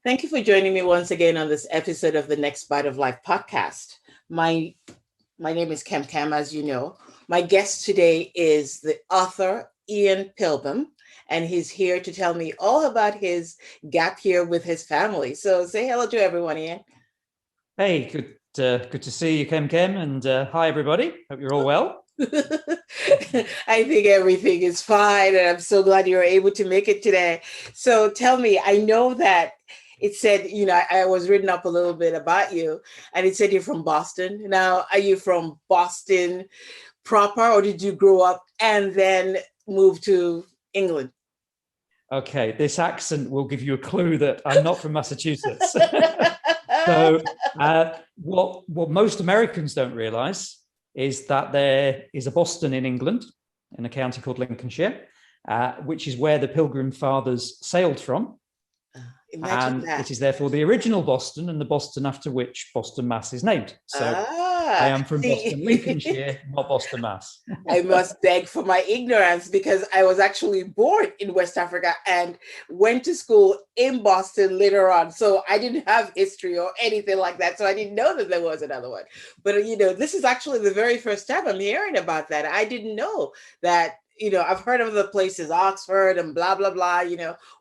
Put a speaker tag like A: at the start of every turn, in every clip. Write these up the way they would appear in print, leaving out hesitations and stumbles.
A: Thank you for joining me once again on this episode of the Next Bite of Life podcast. My name is Cam, as you know. My guest today is the author, Ian Pilbeam, and he's here to tell me all about his gap year with his family. So say hello to everyone, Ian.
B: Hey, good to see you, Cam, and hi, everybody. Hope you're all well.
A: I think everything is fine, and I'm so glad you were able to make it today. So tell me, I know that it said, I was reading up a little bit about you, and it said you're from Boston. Now, are you from Boston proper, or did you grow up and then move to England?
B: Okay, this accent will give you a clue that I'm not from Massachusetts. So what most Americans don't realize is that there is a Boston in England, in a county called Lincolnshire, which is where the Pilgrim Fathers sailed from.
A: Imagine that.
B: It is therefore the original Boston, and the Boston after which Boston, Mass is named. So I am from Boston, Lincolnshire, not Boston, Mass.
A: I must beg for my ignorance, because I was actually born in West Africa and went to school in Boston later on. So I didn't have history or anything like that. So I didn't know that there was another one. But, this is actually the very first time I'm hearing about that. I didn't know that. I've heard of the places, Oxford and blah, blah, blah,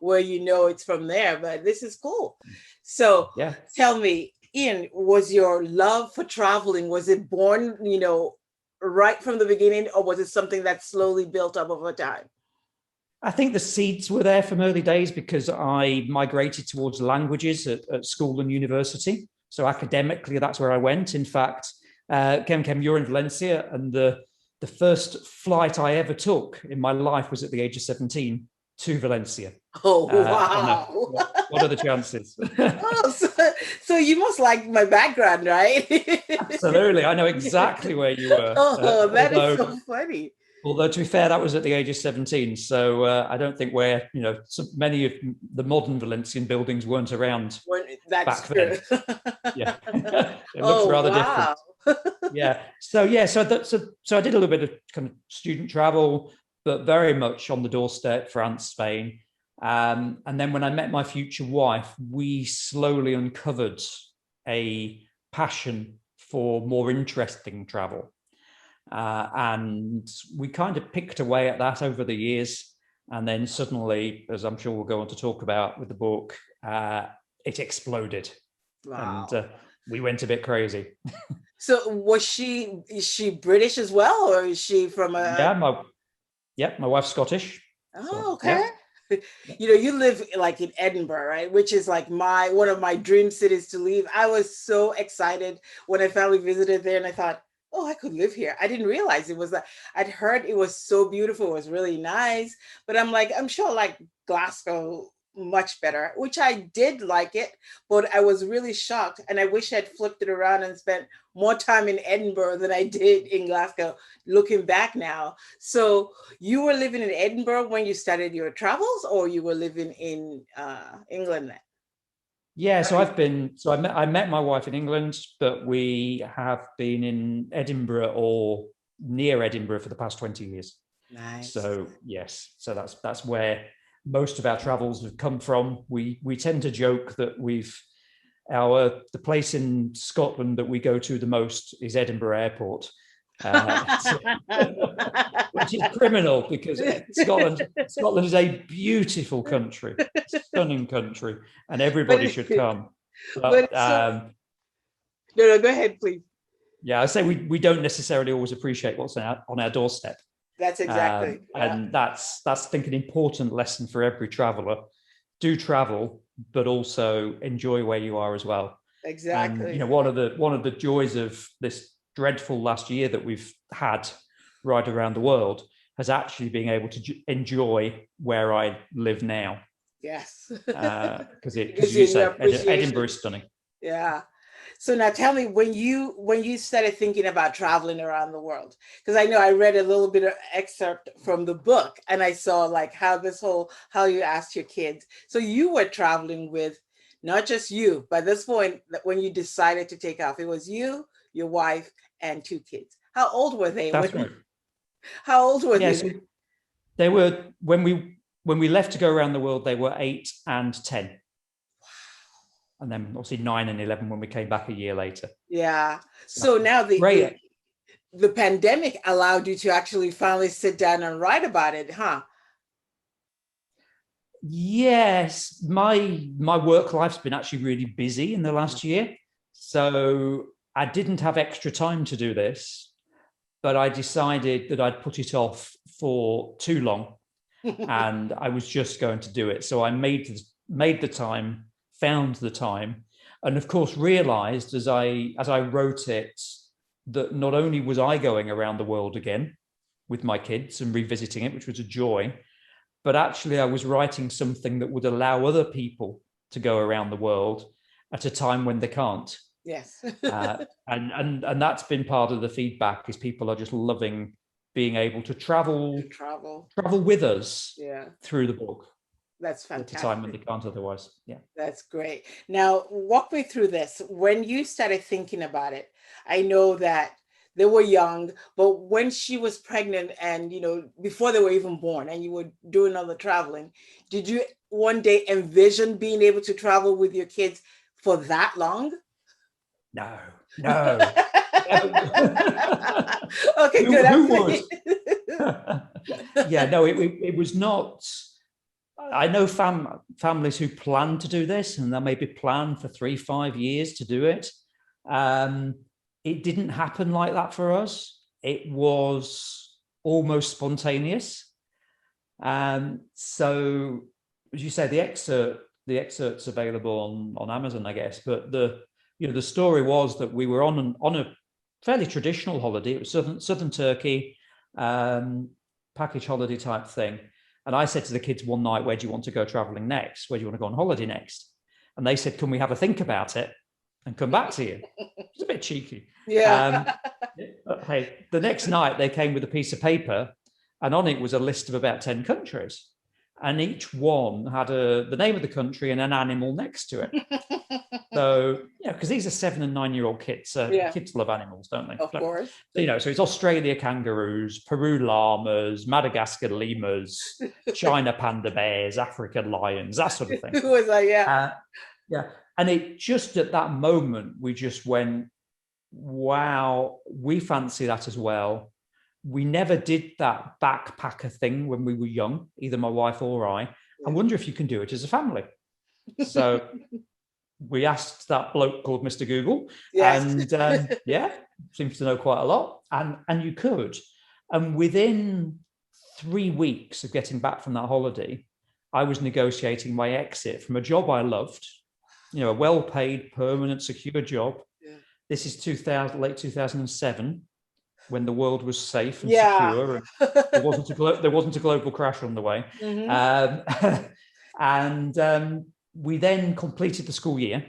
A: where it's from there, but this is cool. So yeah. Tell me, Ian, was your love for traveling, was it born, right from the beginning, or was it something that slowly built up over time?
B: I think the seeds were there from early days because I migrated towards languages at school and university. So academically, that's where I went. In fact, Cam, you're in Valencia, and the first flight I ever took in my life was at the age of 17 to Valencia.
A: Oh, wow.
B: What are the chances?
A: So you must like my background, right?
B: Absolutely. I know exactly where you were.
A: That is so funny.
B: Although, to be fair, that was at the age of 17. So I don't think so many of the modern Valencian buildings weren't around back then. Yeah. It looks rather different. Yeah. So I did a little bit of kind of student travel, but very much on the doorstep, France, Spain. And then when I met my future wife, we slowly uncovered a passion for more interesting travel. And we kind of picked away at that over the years. And then suddenly, as I'm sure we'll go on to talk about with the book, it exploded.
A: Wow.
B: And we went a bit crazy.
A: So is she British as well, or is she from a...
B: my wife's Scottish.
A: Oh, okay. Yeah. You live like in Edinburgh, right? Which is like one of my dream cities to leave. I was so excited when I finally visited there, and I thought, oh, I could live here. I didn't realize it was I'd heard it was so beautiful. It was really nice, but I'm sure like Glasgow much better, which I did like it, but I was really shocked, and I wish I'd flipped it around and spent more time in Edinburgh than I did in Glasgow, looking back now. So you were living in Edinburgh when you started your travels, or you were living in England then?
B: Yeah, so I met my wife in England, but we have been in Edinburgh or near Edinburgh for the past 20 years.
A: Nice.
B: So yes, so that's where most of our travels have come from. We tend to joke that the place in Scotland that we go to the most is Edinburgh Airport, which is criminal, because Scotland is a beautiful country, stunning country, and everybody should come.
A: No, go ahead, please.
B: Yeah, I say we don't necessarily always appreciate what's on our doorstep.
A: That's exactly.
B: And that's I think an important lesson for every traveler. Do travel, but also enjoy where you are as well.
A: Exactly.
B: And, one of the joys of this dreadful last year that we've had right around the world has actually been able to enjoy where I live now.
A: Yes.
B: Because you say Edinburgh is stunning.
A: Yeah. So now tell me, when you started thinking about traveling around the world, because I know I read a little bit of excerpt from the book, and I saw like how you asked your kids. So you were traveling with not just you, by this point, when you decided to take off, it was you, your wife, and 2 kids. How old were they?
B: That's right.
A: How old were they?
B: So they were, when we left to go around the world, they were 8 and 10. and then obviously 9 and 11 when we came back a year later.
A: Yeah. So now the pandemic allowed you to actually finally sit down and write about it, huh?
B: Yes, my work life's been actually really busy in the last year. So I didn't have extra time to do this, but I decided that I'd put it off for too long and I was just going to do it. So I made the time, found the time, and of course realized as I wrote it that not only was I going around the world again with my kids and revisiting it, which was a joy, but actually I was writing something that would allow other people to go around the world at a time when they can't.
A: Yes.
B: And that's been part of the feedback, is people are just loving being able to travel with us through the book.
A: That's fantastic.
B: At a time when they can't otherwise. Yeah.
A: That's great. Now, walk me through this. When you started thinking about it, I know that they were young, but when she was pregnant and, before they were even born and you were doing all the traveling, did you one day envision being able to travel with your kids for that long?
B: No.
A: Okay, good.
B: Who would? Yeah, no, it was not. I know families who plan to do this, and they maybe plan for 3-5 years to do it. It didn't happen like that for us. It was almost spontaneous. So, as you say, the excerpt's available on Amazon, I guess. But the story was that we were on a fairly traditional holiday. It was southern Turkey, package holiday type thing. And I said to the kids one night, where do you want to go traveling next? Where do you want to go on holiday next? And they said, can we have a think about it and come back to you? It's a bit cheeky.
A: Yeah.
B: Hey, the next night they came with a piece of paper, and on it was a list of about 10 countries. And each one had the name of the country and an animal next to it. So, because these are 7 and 9-year-old kids. Kids love animals, don't they?
A: Of course.
B: So it's Australia kangaroos, Peru llamas, Madagascar lemurs, China panda bears, African lions, that sort of thing.
A: It was like, yeah.
B: And it just at that moment, we just went, wow, we fancy that as well. We never did that backpacker thing when we were young, either my wife or I. I wonder if you can do it as a family. So we asked that bloke called Mr. Google, and seems to know quite a lot, and you could. And within 3 weeks of getting back from that holiday, I was negotiating my exit from a job I loved, a well-paid, permanent, secure job. Yeah. This is late 2007. When the world was safe and secure, and there wasn't a global crash on the way. Mm-hmm. And we then completed the school year.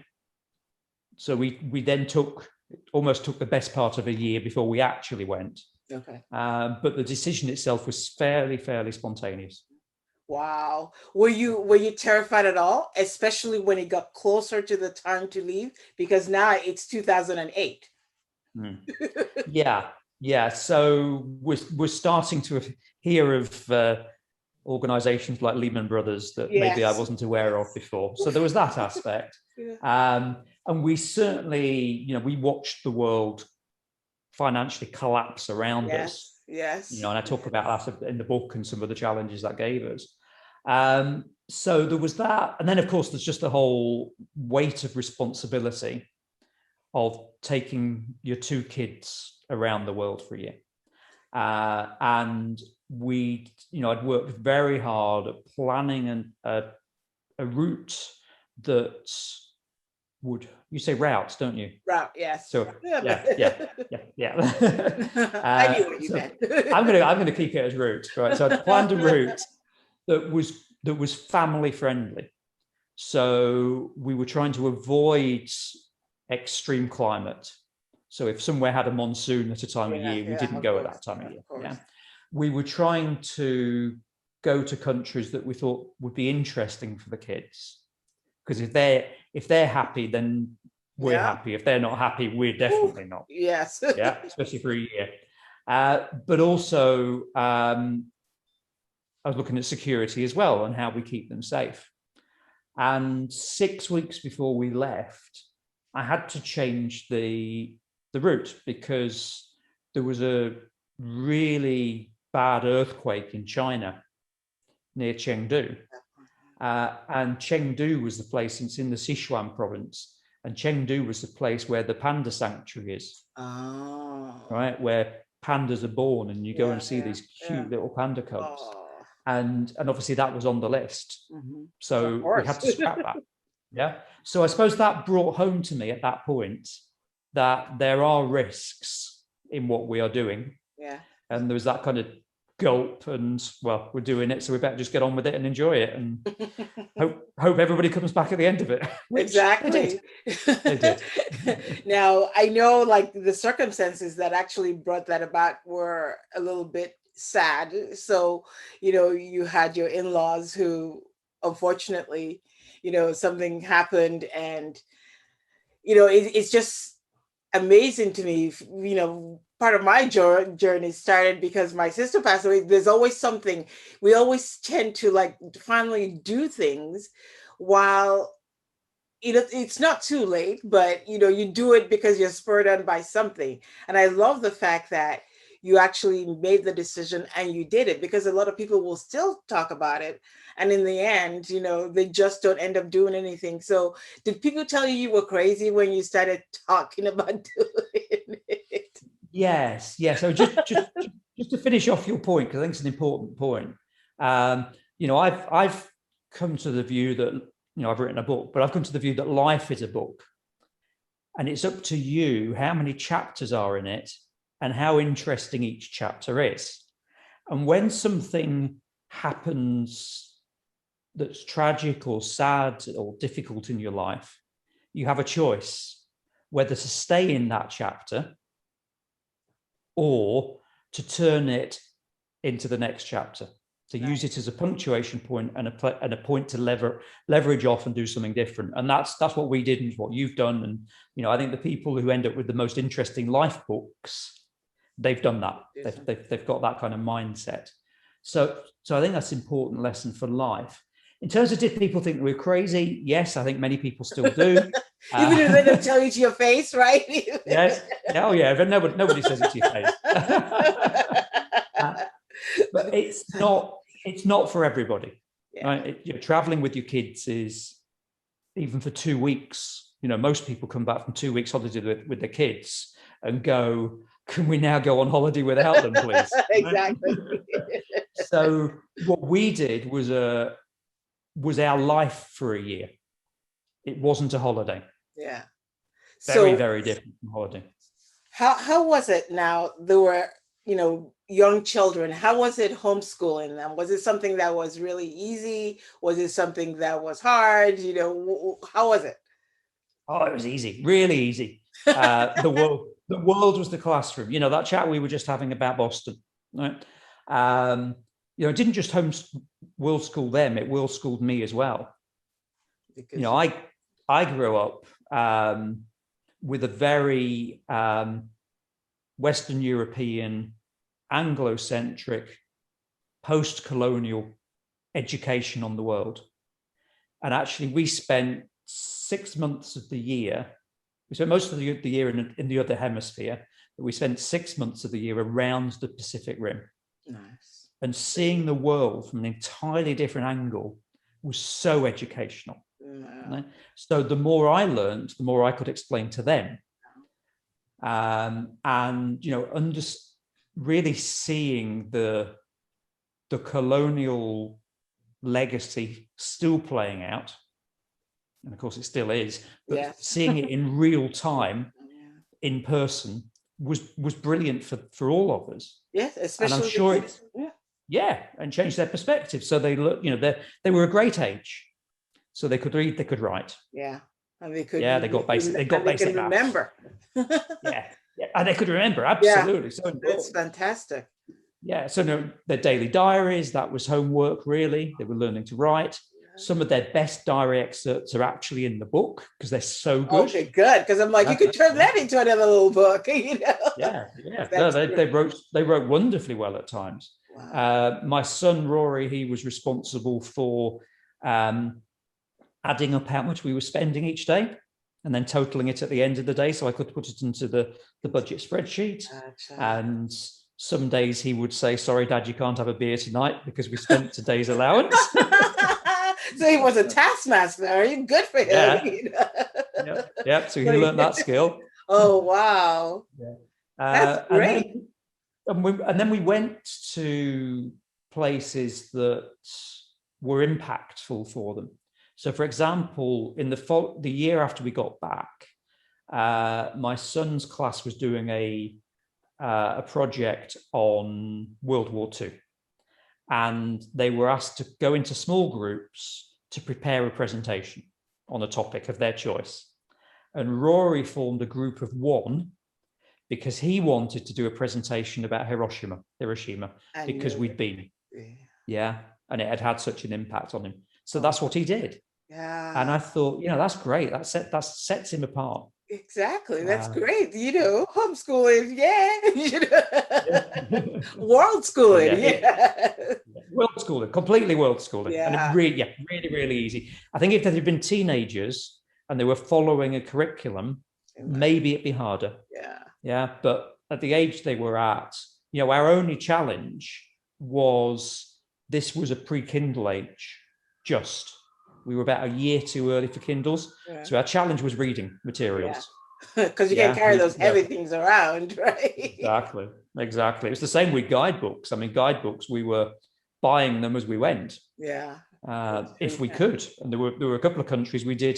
B: So we then almost took the best part of a year before we actually went.
A: Okay.
B: But the decision itself was fairly spontaneous.
A: Wow. Were you terrified at all, especially when it got closer to the time to leave? Because now it's 2008.
B: Yeah, so we're starting to hear of organizations like Lehman Brothers that maybe I wasn't aware of before. So there was that aspect. And we certainly, we watched the world financially collapse around us.
A: Yes.
B: And I talk about that in the book and some of the challenges that gave us. So there was that. And then, of course, there's just the whole weight of responsibility of taking your 2 kids around the world for a year. And I'd worked very hard at planning a route that would, you say routes, don't you?
A: Route, yes.
B: So yeah.
A: I knew what you meant.
B: I'm gonna keep it as route, right? So I planned a route that was family friendly. So we were trying to avoid extreme climate. So if somewhere had a monsoon at a time of year, we didn't go at that time of year. Yeah. We were trying to go to countries that we thought would be interesting for the kids. Because if they're happy, then we're happy. If they're not happy, we're definitely not.
A: Yes.
B: Yeah, especially for a year. But also, I was looking at security as well and how we keep them safe. And 6 weeks before we left, I had to change the route because there was a really bad earthquake in China near Chengdu. And Chengdu was the place, it's in the Sichuan province, and Chengdu was the place where the panda sanctuary is.
A: Oh.
B: Right, where pandas are born, and you go and see these cute little panda cubs. Oh. And obviously that was on the list. Mm-hmm. So we had to scrap that. Yeah. So I suppose that brought home to me at that point that there are risks in what we are doing.
A: Yeah.
B: And there was that kind of gulp, and well, we're doing it, so we better just get on with it and enjoy it, and hope everybody comes back at the end of it.
A: Exactly.
B: They did.
A: Now, I know like the circumstances that actually brought that about were a little bit sad. So, you had your in-laws who, unfortunately, something happened, and it's just amazing to me. Part of my journey started because my sister passed away. There's always something. We always tend to like finally do things while it's not too late, but you do it because you're spurred on by something. And I love the fact that you actually made the decision and you did it, because a lot of people will still talk about it, and in the end, they just don't end up doing anything. So did people tell you were crazy when you started talking about doing it?
B: Yes. So just to finish off your point, because I think it's an important point. I've come to the view that I've written a book, but I've come to the view that life is a book, and it's up to you how many chapters are in it and how interesting each chapter is. And when something happens that's tragic or sad or difficult in your life, you have a choice whether to stay in that chapter or to turn it into the next chapter, to use it as a punctuation point and a point to leverage off and do something different. And that's what we did and what you've done. And I think the people who end up with the most interesting life books, they've done that. They've got that kind of mindset. So I think that's an important lesson for life. In terms of, did people think we're crazy? Yes, I think many people still do.
A: Even if they don't tell you to your face, right?
B: Yes. Oh, yeah. But nobody says it to your face. But it's not for everybody. Yeah. Right? Traveling with your kids is, even for 2 weeks. Most people come back from 2 weeks holiday with their kids and go, "Can we now go on holiday without them, please?"
A: Exactly.
B: So what we did was our life for a year. It wasn't a holiday.
A: Yeah.
B: Very, very different from holiday.
A: How was it now? There were, young children. How was it homeschooling them? Was it something that was really easy? Was it something that was hard? How was it?
B: Oh, it was easy, really easy. The world was the classroom. That chat we were just having about Boston, right? It didn't just world school them, it world schooled me as well. Because I grew up with a very Western European, Anglo-centric, post-colonial education on the world. And actually we spent 6 months of the year, we spent most of the year in the other hemisphere, but we spent 6 months of the year around the Pacific Rim.
A: Nice.
B: And seeing the world from an entirely different angle was so educational. Wow. So the more I learned, the more I could explain to them. And really seeing the colonial legacy still playing out, and of course it still is, but seeing it in real time, in person, was brilliant for all of us.
A: Yes, especially.
B: And I'm sure and changed their perspective. So they look, they were a great age, so they could read, they could write.
A: Yeah, and they could.
B: Yeah, they got basic. They got basic.
A: They remember.
B: yeah, and they could remember, absolutely.
A: Yeah, so that's fantastic.
B: Yeah, so their daily diaries, that was homework. Really, they were learning to write. Some of their best diary excerpts are actually in the book because they're so good.
A: Okay, good. Because I'm like, you could turn that into another little book,
B: Yeah. No, they wrote wonderfully well at times. Wow. My son Rory, he was responsible for adding up how much we were spending each day and then totaling it at the end of the day so I could put it into the budget spreadsheet. And some days he would say, sorry, Dad, you can't have a beer tonight because we spent today's allowance.
A: So he was a taskmaster. Good for him.
B: Yeah. Yep. So he learned that skill.
A: Oh, wow.
B: Yeah.
A: That's great.
B: And then we went to places that were impactful for them. So, for example, in the year after we got back, my son's class was doing a project on World War II. And they were asked to go into small groups to prepare a presentation on a topic of their choice. And Rory formed a group of one because he wanted to do a presentation about Hiroshima, because we'd been. Yeah. And it had had such an impact on him. So that's what he did.
A: Yeah.
B: And I thought, that's great. That sets him apart.
A: Exactly. That's great. Homeschooling. Yeah. World schooling. Yeah.
B: World schooling, completely world schooling. Yeah. And it really, really easy. I think if they had been teenagers and they were following a curriculum, maybe it'd be harder.
A: Yeah.
B: Yeah. But at the age they were at, our only challenge was this was a pre-Kindle age, we were about a year too early for Kindles. Yeah. So our challenge was reading materials.
A: Because you can't carry those heavy things around, right?
B: Exactly. It's the same with guidebooks. I mean, guidebooks, we were buying them as we went.
A: Yeah.
B: If we could. And there were a couple of countries we did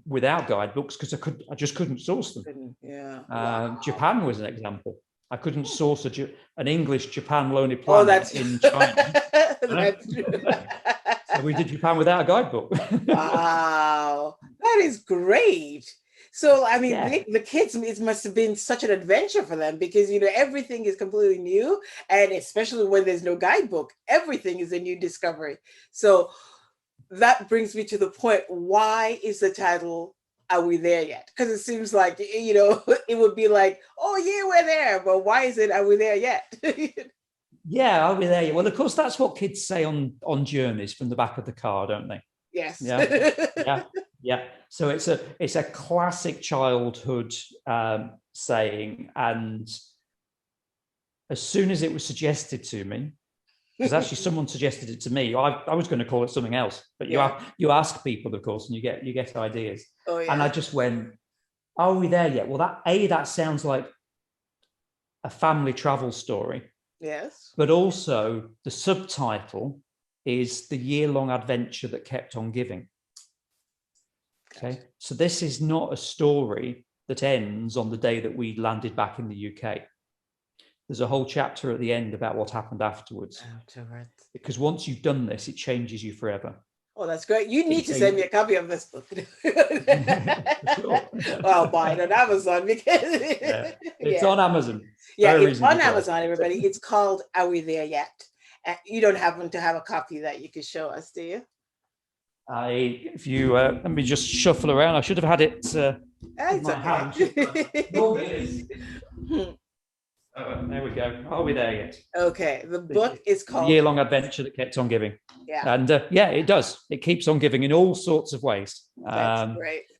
B: without guidebooks because I just couldn't source them.
A: Yeah.
B: Japan was an example. I couldn't source an English Japan Lonely Planet in China.
A: That's true.
B: So we did Japan without a guidebook.
A: Wow, that is great. So, I mean, the kids, it must have been such an adventure for them because, everything is completely new. And especially when there's no guidebook, everything is a new discovery. So that brings me to the point, why is the title, Are We There Yet? Because it seems like, it would be like, oh, yeah, we're there. But why is it, Are We There Yet?
B: Yeah, I'll be there. Well, of course, that's what kids say on journeys from the back of the car, don't they?
A: Yes.
B: Yeah. So it's a classic childhood saying, and as soon as it was suggested to me, because actually someone suggested it to me, I was going to call it something else, but you ask people, of course, and you get ideas.
A: Oh, yeah.
B: And I just went, "Are we there yet?" Well, that sounds like a family travel story.
A: Yes.
B: But also the subtitle is The Year-Long Adventure That Kept on Giving. Okay. So this is not a story that ends on the day that we landed back in the UK. There's a whole chapter at the end about what happened afterwards. Because once you've done this, it changes you forever.
A: Oh, that's great. You need to send me a copy of this book. I'll buy it on Amazon because
B: it's on Amazon.
A: Yeah, it's on Amazon, everybody. It's called Are We There Yet? You don't happen to have a copy that you could show us, do you?
B: If you let me just shuffle around. I should have had it in my hand. There we go. Are we there yet?
A: Okay. The book is called
B: The Year-Long Adventure That Kept on Giving.
A: Yeah.
B: And it does. It keeps on giving in all sorts of ways.
A: That's great.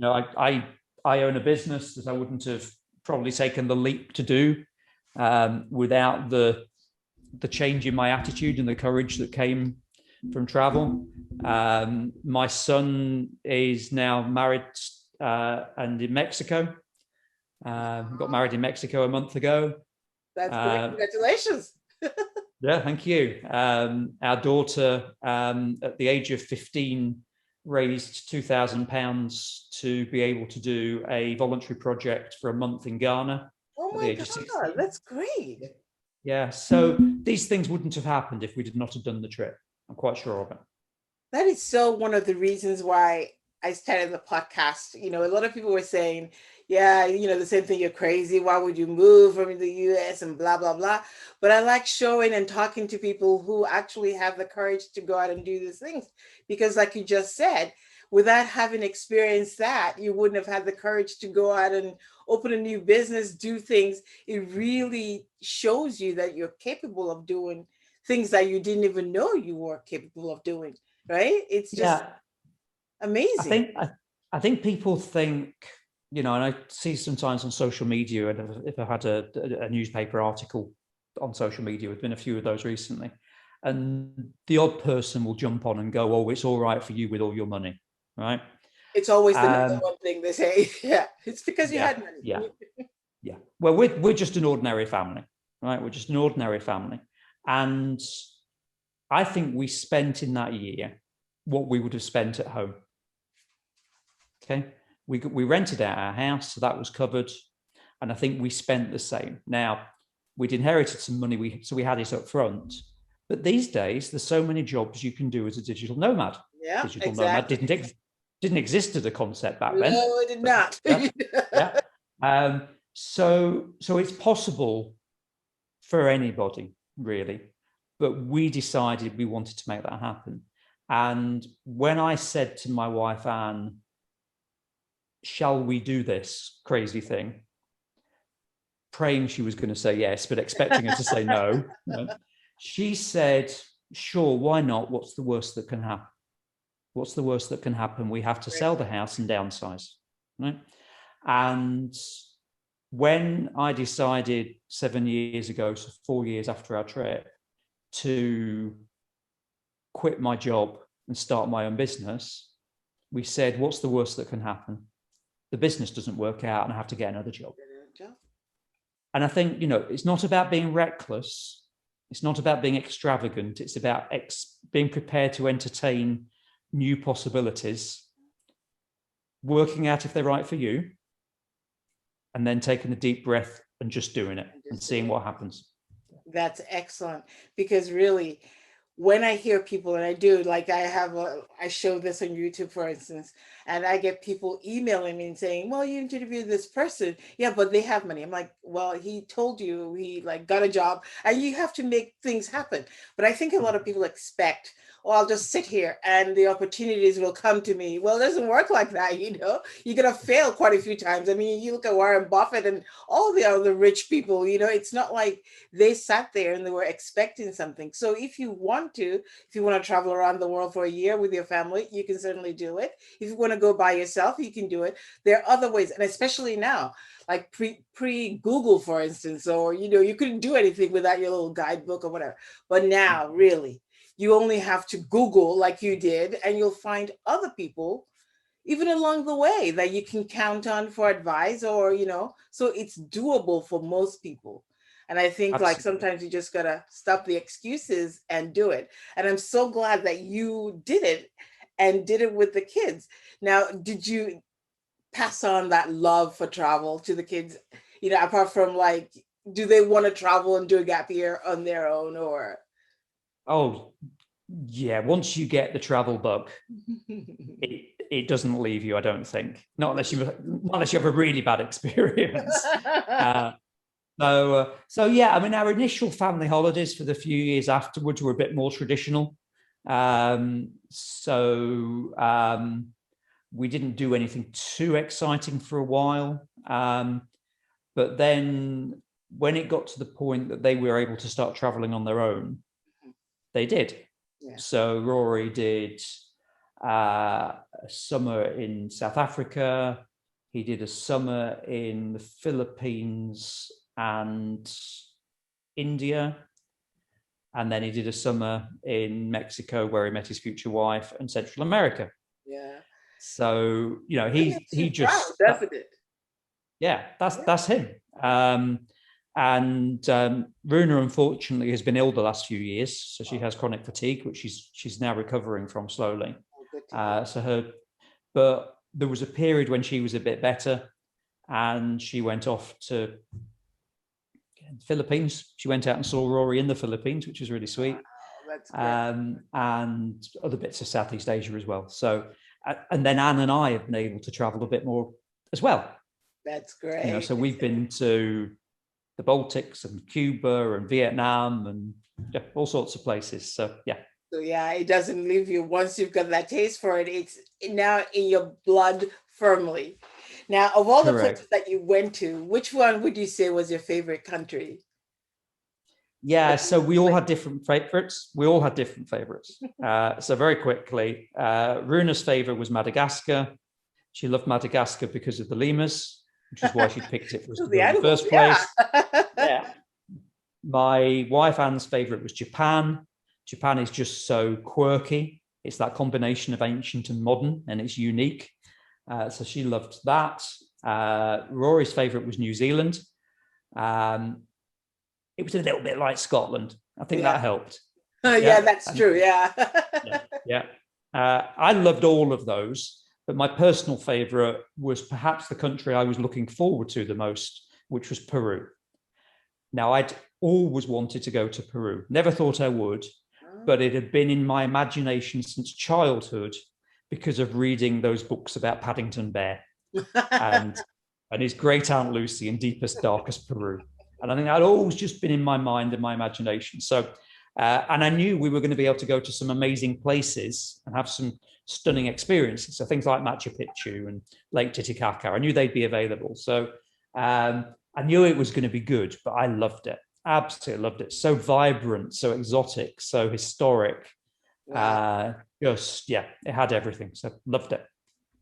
B: I own a business that I wouldn't have probably taken the leap to do without the change in my attitude and the courage that came from travel. My son is now married and in Mexico. Got married in Mexico a month ago.
A: That's great. Congratulations.
B: Yeah, thank you. Our daughter, at the age of 15, raised £2,000 to be able to do a voluntary project for a month in Ghana.
A: Oh my God, that's great.
B: Yeah, so these things wouldn't have happened if we did not have done the trip. I'm quite sure of it.
A: That is so one of the reasons why I started the podcast. A lot of people were saying, yeah, the same thing, you're crazy. Why would you move from the US and blah, blah, blah. But I like showing and talking to people who actually have the courage to go out and do these things. Because like you just said, without having experienced that, you wouldn't have had the courage to go out and open a new business, do things. It really shows you that you're capable of doing things that you didn't even know you were capable of doing, right? It's just Amazing.
B: I think people think, you know, and I see sometimes on social media, and if I had a newspaper article on social media, there's been a few of those recently, and the odd person will jump on and go, "Oh, it's all right for you with all your money," right?
A: It's always the number one thing they say. Yeah, it's because you had money.
B: Yeah. Well, we're just an ordinary family, right? We're just an ordinary family, and I think we spent in that year what we would have spent at home. Okay, we rented out our house, so that was covered, and I think we spent the same. Now, we'd inherited some money, so we had it up front. But these days, there's so many jobs you can do as a digital nomad.
A: Yeah,
B: digital
A: exactly.
B: nomad didn't exist as a concept back then.
A: No, it did not.
B: Yeah. So it's possible for anybody, really. But we decided we wanted to make that happen. And when I said to my wife, Anne, shall we do this crazy thing? Praying she was going to say yes, but expecting her to say no. She said, sure, why not? What's the worst that can happen? What's the worst that can happen? We have to sell the house and downsize. Right? And when I decided 7 years ago, so 4 years after our trip, to quit my job and start my own business, we said, what's the worst that can happen? The business doesn't work out and I have to get another job. And I think, you know, it's not about being reckless. It's not about being extravagant. It's about being prepared to entertain new possibilities, working out if they're right for you, and then taking a deep breath and just doing it and seeing what happens.
A: That's excellent, because really, when I hear people, and I do, like I show this on YouTube, for instance, and I get people emailing me and saying, well, you interviewed this person. Yeah, but they have money. I'm like, well, he told you he like got a job, and you have to make things happen. But I think a lot of people expect, oh, I'll just sit here and the opportunities will come to me. Well, it doesn't work like that, you know. You're gonna fail quite a few times. I mean, you look at Warren Buffett and all the other rich people, you know, it's not like they sat there and they were expecting something. So if you want to travel around the world for a year with your family, you can certainly do it. If you want to go by yourself, you can do it. There are other ways, and especially now, like pre Google, for instance, or you know, you couldn't do anything without your little guidebook or whatever. But now, really, you only have to Google like you did, and you'll find other people even along the way that you can count on for advice, or you know, so it's doable for most people. And I think like sometimes you just gotta stop the excuses and do it. And I'm so glad that you did it and did it with the kids. Now, did you pass on that love for travel to the kids, you know, apart from like, do they want to travel and do a gap year on their own, or?
B: Oh yeah, once you get the travel bug, it doesn't leave you, I don't think. Not unless you have a really bad experience. So yeah, I mean, our initial family holidays for the few years afterwards were a bit more traditional. We didn't do anything too exciting for a while. But then when it got to the point that they were able to start traveling on their own, they did. Yeah. So Rory did a summer in South Africa. He did a summer in the Philippines and India. And then he did a summer in Mexico where he met his future wife, and Central America.
A: Yeah.
B: So, you know, he just,
A: proud, doesn't it?
B: Yeah, that's him. Runa, unfortunately, has been ill the last few years, so she has chronic fatigue, which she's now recovering from slowly. But there was a period when she was a bit better, and she went off to the Philippines. She went out and saw Rory in the Philippines, which was really sweet.
A: Wow, that's great.
B: And other bits of Southeast Asia as well. So, and then Anne and I have been able to travel a bit more as well.
A: That's great.
B: You know, so we've been to the Baltics and Cuba and Vietnam and all sorts of places. So yeah.
A: So yeah, it doesn't leave you once you've got that taste for it. It's now in your blood firmly. Now, of all the places that you went to, which one would you say was your favorite country?
B: Yeah, so we all had different favorites. So very quickly, Runa's favorite was Madagascar. She loved Madagascar because of the lemurs, which is why she picked it for us to go in the first place. Yeah. My wife Anne's favorite was Japan. Japan is just so quirky. It's that combination of ancient and modern, and it's unique. So she loved that. Rory's favorite was New Zealand. It was a little bit like Scotland. I think that helped.
A: Yeah, that's true. Yeah.
B: I loved all of those, but my personal favorite was perhaps the country I was looking forward to the most, which was Peru. Now, I'd always wanted to go to Peru. Never thought I would, but it had been in my imagination since childhood because of reading those books about Paddington Bear and his great Aunt Lucy in deepest, darkest Peru. And I think that had always just been in my mind and my imagination. So, and I knew we were going to be able to go to some amazing places and have some stunning experiences. So things like Machu Picchu and Lake Titicaca, I knew they'd be available. So I knew it was going to be good, but I loved it. Absolutely loved it. So vibrant, so exotic, so historic. Wow. It had everything. So loved it.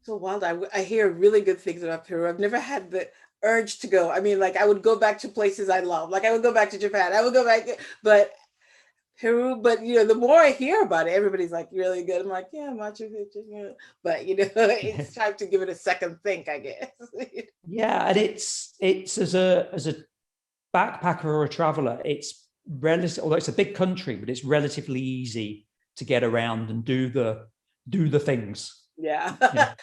A: So wild. I hear really good things about Peru. I've never had the urge to go. I mean, like I would go back to places I love. Like I would go back to Japan. I would go back, but Peru. But the more I hear about it, everybody's like really good. I'm like, yeah, Machu Picchu. But it's time to give it a second think, I guess.
B: Yeah, and it's as a backpacker or a traveler, it's although it's a big country, but it's relatively easy to get around and do the things.
A: Yeah,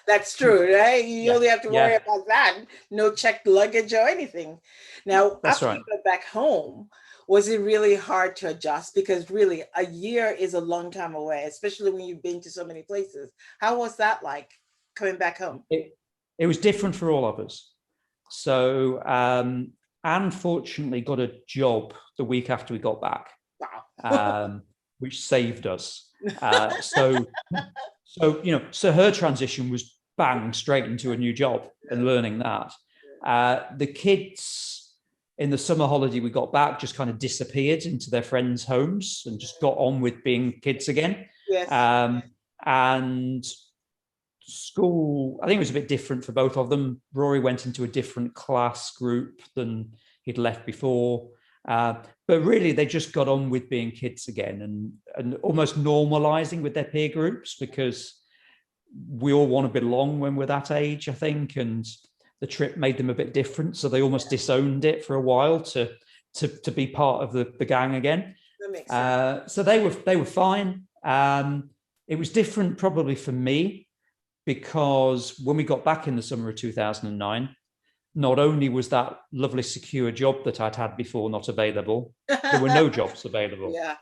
A: that's true, right? You only have to worry about that. No checked luggage or anything. Now, after you got back home, was it really hard to adjust? Because really, a year is a long time away, especially when you've been to so many places. How was that like coming back home?
B: It was different for all of us. So Anne fortunately got a job the week after we got back. Wow. Which saved us. So her transition was bang straight into a new job and learning that. The kids in the summer holiday we got back just kind of disappeared into their friends' homes and just got on with being kids again. Yes. And school, I think it was a bit different for both of them. Rory went into a different class group than he'd left before. But really, they just got on with being kids again and almost normalizing with their peer groups, because we all want to belong when we're that age, I think. And the trip made them a bit different. So they almost disowned it for a while to be part of the gang again.
A: That makes sense.
B: So they were fine. It was different probably for me, because when we got back in the summer of 2009, not only was that lovely secure job that I'd had before not available, there were no jobs available.
A: Yeah.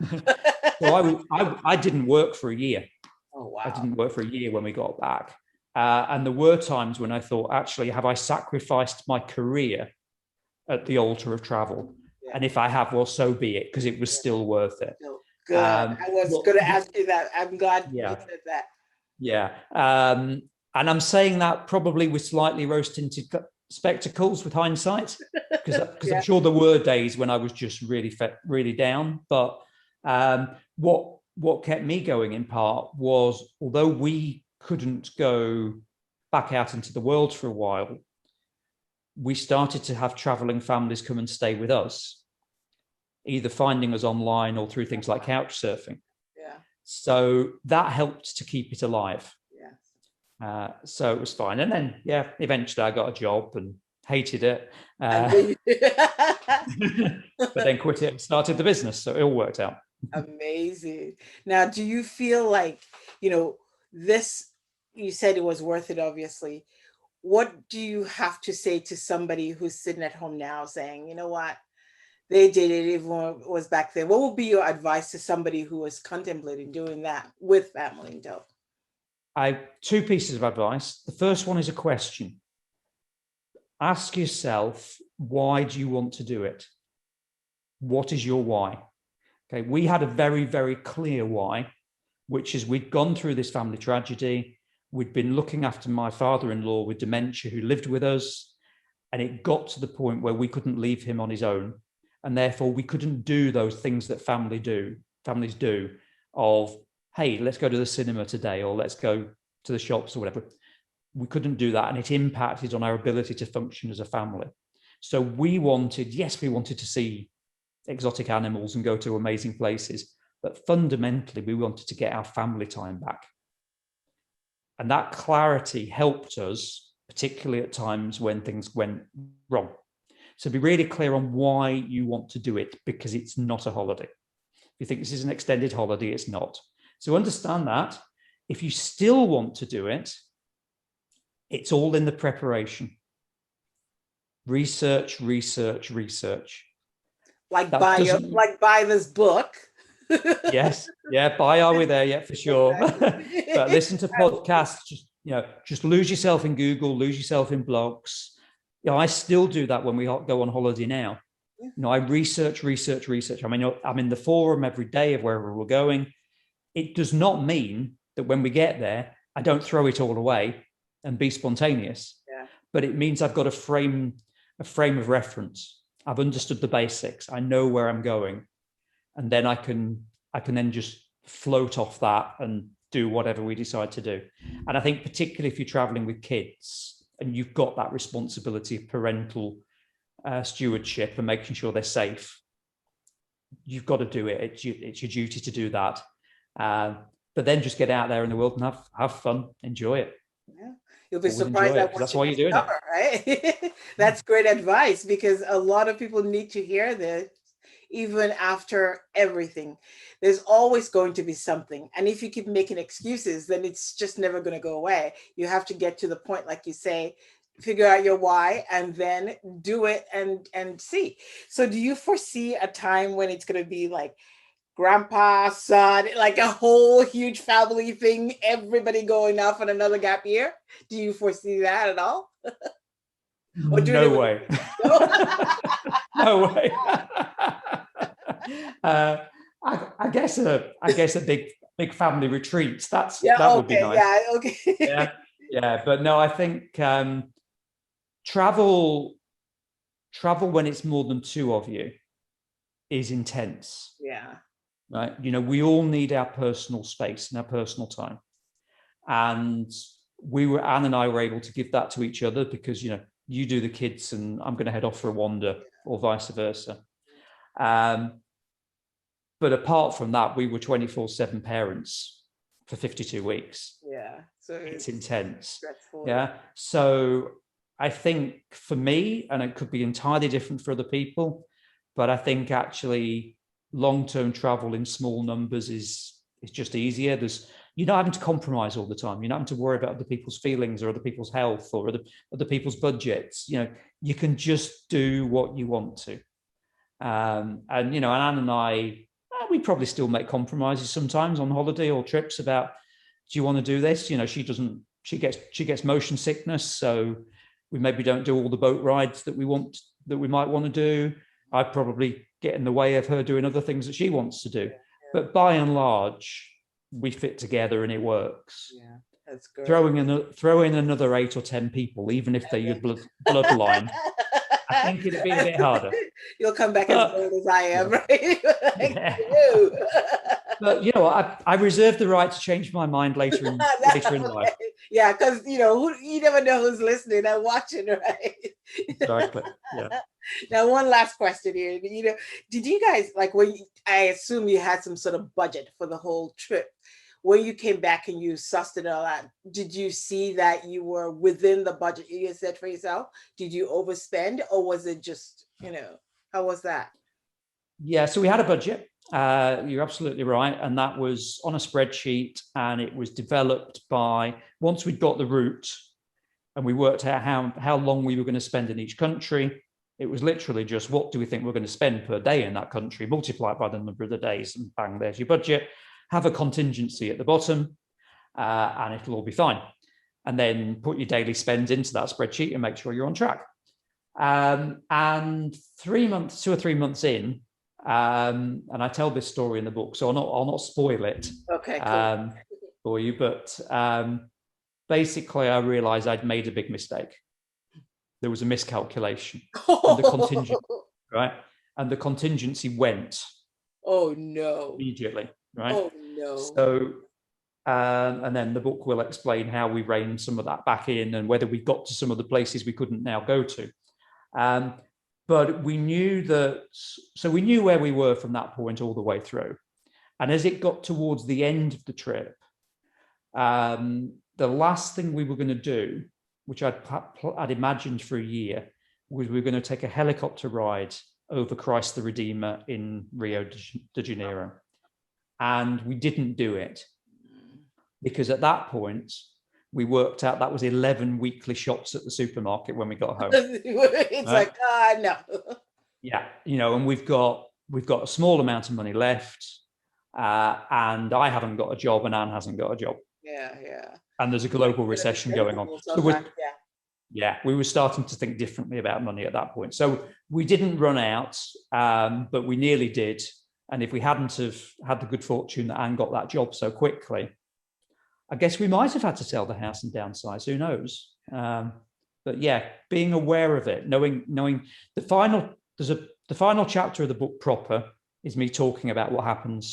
B: So I didn't work for a year.
A: Oh, wow.
B: I didn't work for a year when we got back. And there were times when I thought, actually, have I sacrificed my career at the altar of travel? Yeah. And if I have, well, so be it, because it was still worth it.
A: Good. I was going to ask you that. I'm glad you said that.
B: Yeah. And I'm saying that probably with slightly rose-tinted spectacles with hindsight, because I'm sure there were days when I was just really down. But what kept me going in part was, although we couldn't go back out into the world for a while, we started to have traveling families come and stay with us, either finding us online or through things like couch surfing.
A: Yeah.
B: So that helped to keep it alive. So it was fine. And then, eventually I got a job and hated it. But then quit it and started the business. So it all worked out.
A: Amazing. Now, do you feel like, this, you said it was worth it, obviously. What do you have to say to somebody who's sitting at home now saying, you know what, they did it, everyone was back then? What would be your advice to somebody who was contemplating doing that with family in tow?
B: I have two pieces of advice. The first one is a question. Ask yourself, why do you want to do it? What is your why? Okay, we had a very, very clear why, which is we'd gone through this family tragedy. We'd been looking after my father-in-law with dementia who lived with us. And it got to the point where we couldn't leave him on his own. And therefore we couldn't do those things that families do of, hey, let's go to the cinema today, or let's go to the shops or whatever. We couldn't do that, and it impacted on our ability to function as a family. So we wanted to see exotic animals and go to amazing places, but fundamentally we wanted to get our family time back. And that clarity helped us, particularly at times when things went wrong. So be really clear on why you want to do it, because it's not a holiday. If you think this is an extended holiday, it's not. So understand that. If you still want to do it, it's all in the preparation. Research, research, research.
A: Like buy this book.
B: Yes, yeah, buy Are We There Yet, for sure. But listen to podcasts, just lose yourself in Google, lose yourself in blogs. I still do that when we go on holiday now. I research. I mean, I'm in the forum every day of wherever we're going. It does not mean that when we get there, I don't throw it all away and be spontaneous.
A: Yeah.
B: But it means I've got a frame of reference. I've understood the basics. I know where I'm going. And then I can then just float off that and do whatever we decide to do. And I think particularly if you're traveling with kids and you've got that responsibility of parental stewardship and making sure they're safe, you've got to do it. It's your duty to do that. But then just get out there in the world and have fun, enjoy it.
A: Yeah. You'll be surprised at what
B: that's why you're doing it.
A: Right? That's great advice, because a lot of people need to hear this. Even after everything, there's always going to be something. And if you keep making excuses, then it's just never going to go away. You have to get to the point, like you say, figure out your why and then do it and see. So do you foresee a time when it's going to be like grandpa, son, like a whole huge family thing, everybody going off on another gap year? Do you foresee that at all?
B: No way. No way. I guess a big family retreat. That would be nice.
A: Yeah, okay.
B: Yeah. But no, I think travel when it's more than two of you is intense.
A: Yeah.
B: Right. We all need our personal space and our personal time, and Anne and I were able to give that to each other, because you do the kids and I'm going to head off for a wander, or vice versa. But apart from that, we were 24/7 parents for 52 weeks.
A: Yeah. So
B: it's intense.
A: Stressful.
B: Yeah. So I think for me, and it could be entirely different for other people, but I think actually long-term travel in small numbers is just easier. You're not having to compromise all the time. You're not having to worry about other people's feelings or other people's health or other people's budgets. You can just do what you want to. And Anne and I, we probably still make compromises sometimes on holiday or trips about, do you want to do this? She gets motion sickness, so we maybe don't do all the boat rides that we might want to do. I probably get in the way of her doing other things that she wants to do. But by and large, we fit together and it works.
A: Yeah, that's good.
B: Throw in another 8 or 10 people, even if they're your bloodline. I think it'd be a bit harder.
A: You'll come back as old as I am, right?
B: But I reserve the right to change my mind later in life.
A: Yeah, because you never know who's listening and watching, right?
B: Exactly. Yeah.
A: Now, one last question here. Did you guys, like, I assume you had some sort of budget for the whole trip. When you came back and you sussed it all out, did you see that you were within the budget you set for yourself? Did you overspend, or was it just, how was that?
B: Yeah, so we had a budget. You're absolutely right. And that was on a spreadsheet, and it was developed once we'd got the route and we worked out how long we were going to spend in each country. It was literally just, what do we think we're going to spend per day in that country? Multiply it by the number of the days, and bang, there's your budget. Have a contingency at the bottom, and it'll all be fine. And then put your daily spends into that spreadsheet and make sure you're on track. And 2 or 3 months in, and I tell this story in the book, so I'll not spoil it.
A: Okay, cool.
B: For you, but basically I realized I'd made a big mistake. There was a miscalculation of the contingent, right? and the contingency went.
A: Oh no!
B: Immediately, right?
A: Oh no!
B: So, and then the book will explain how we reined some of that back in, and whether we got to some of the places we couldn't now go to. But we knew that, so we knew where we were from that point all the way through. And as it got towards the end of the trip, the last thing we were going to do, which I'd imagined for a year, was we were going to take a helicopter ride over Christ the Redeemer in Rio de Janeiro. And we didn't do it because at that point, we worked out that was 11 weekly shops at the supermarket when we got home.
A: It's right? Like, no.
B: Yeah, and we've got a small amount of money left, and I haven't got a job, and Anne hasn't got a job.
A: Yeah.
B: And there's a global recession going on. So we were starting to think differently about money at that point. So we didn't run out, but we nearly did. And if we hadn't have had the good fortune that Anne got that job so quickly, I guess we might have had to sell the house and downsize. Who knows? But yeah, being aware of it, knowing the final chapter of the book proper is me talking about what happened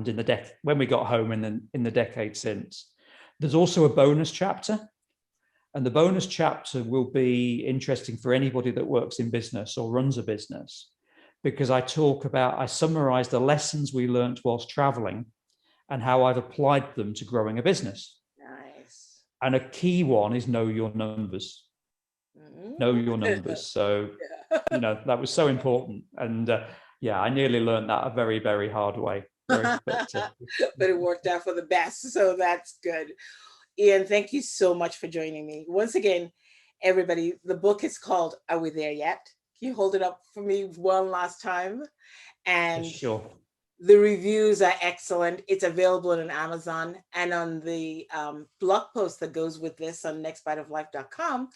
B: in the when we got home and then in the decade since. There's also a bonus chapter, and the bonus chapter will be interesting for anybody that works in business or runs a business, because I summarize the lessons we learned whilst traveling and how I've applied them to growing a business.
A: Nice.
B: And a key one is know your numbers. Know your numbers. So, that was so important. And I nearly learned that a very, very hard way. But
A: it worked out for the best. So that's good. Ian, thank you so much for joining me. Once again, everybody, the book is called Are We There Yet? Can you hold it up for me one last time? And
B: sure.
A: The reviews are excellent. It's available on Amazon, and on the blog post that goes with this on nextbiteoflife.com.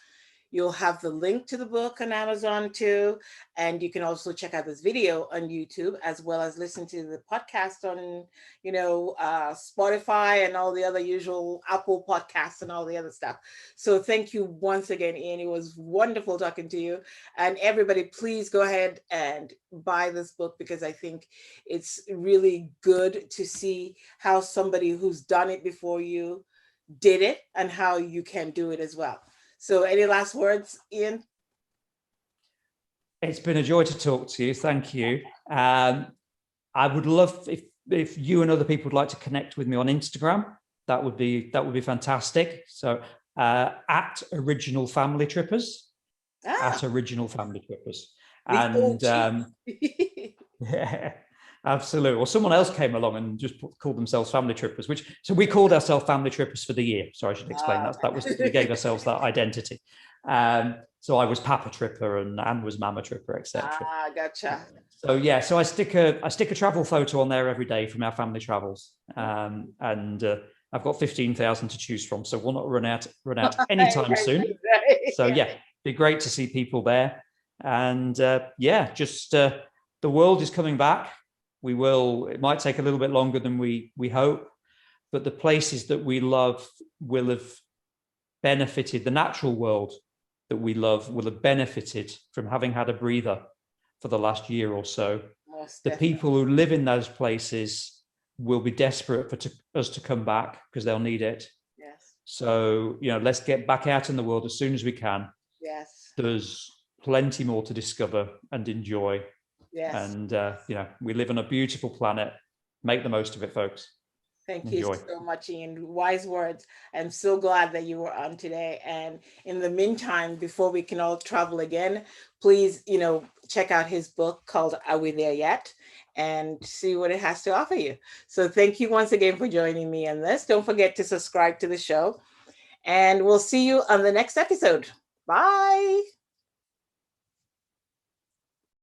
A: You'll have the link to the book on Amazon too. And you can also check out this video on YouTube, as well as listen to the podcast on, Spotify and all the other usual Apple podcasts and all the other stuff. So thank you once again, Ian. It was wonderful talking to you. And everybody, please go ahead and buy this book, because I think it's really good to see how somebody who's done it before you did it and how you can do it as well. So any last words, Ian?
B: It's been a joy to talk to you. Thank you. I would love if you and other people would like to connect with me on Instagram. That would be fantastic. So at Original Family Trippers. At Original Family Trippers. And yeah, absolutely. Well, someone else came along and just called themselves Family Trippers, so we called ourselves Family Trippers for the year. Sorry, I should explain that was, we gave ourselves that identity. So I was Papa Tripper and Anne was Mama Tripper, etc.
A: Gotcha.
B: So I stick a travel photo on there every day from our family travels, and I've got 15,000 to choose from, so we'll not run out anytime soon. So be great to see people there, and the world is coming back. It might take a little bit longer than we hope, but the places that we love will have benefited. The natural world that we love will have benefited from having had a breather for the last year or so. The people who live in those places will be desperate for us to come back, because they'll need it.
A: Yes.
B: So, let's get back out in the world as soon as we can.
A: Yes.
B: There's plenty more to discover and enjoy.
A: Yes.
B: And, we live on a beautiful planet. Make the most of it, folks.
A: Thank you so much, Ian. Wise words. I'm so glad that you were on today. And in the meantime, before we can all travel again, please, check out his book called Are We There Yet? And see what it has to offer you. So thank you once again for joining me on this. Don't forget to subscribe to the show. And we'll see you on the next episode. Bye.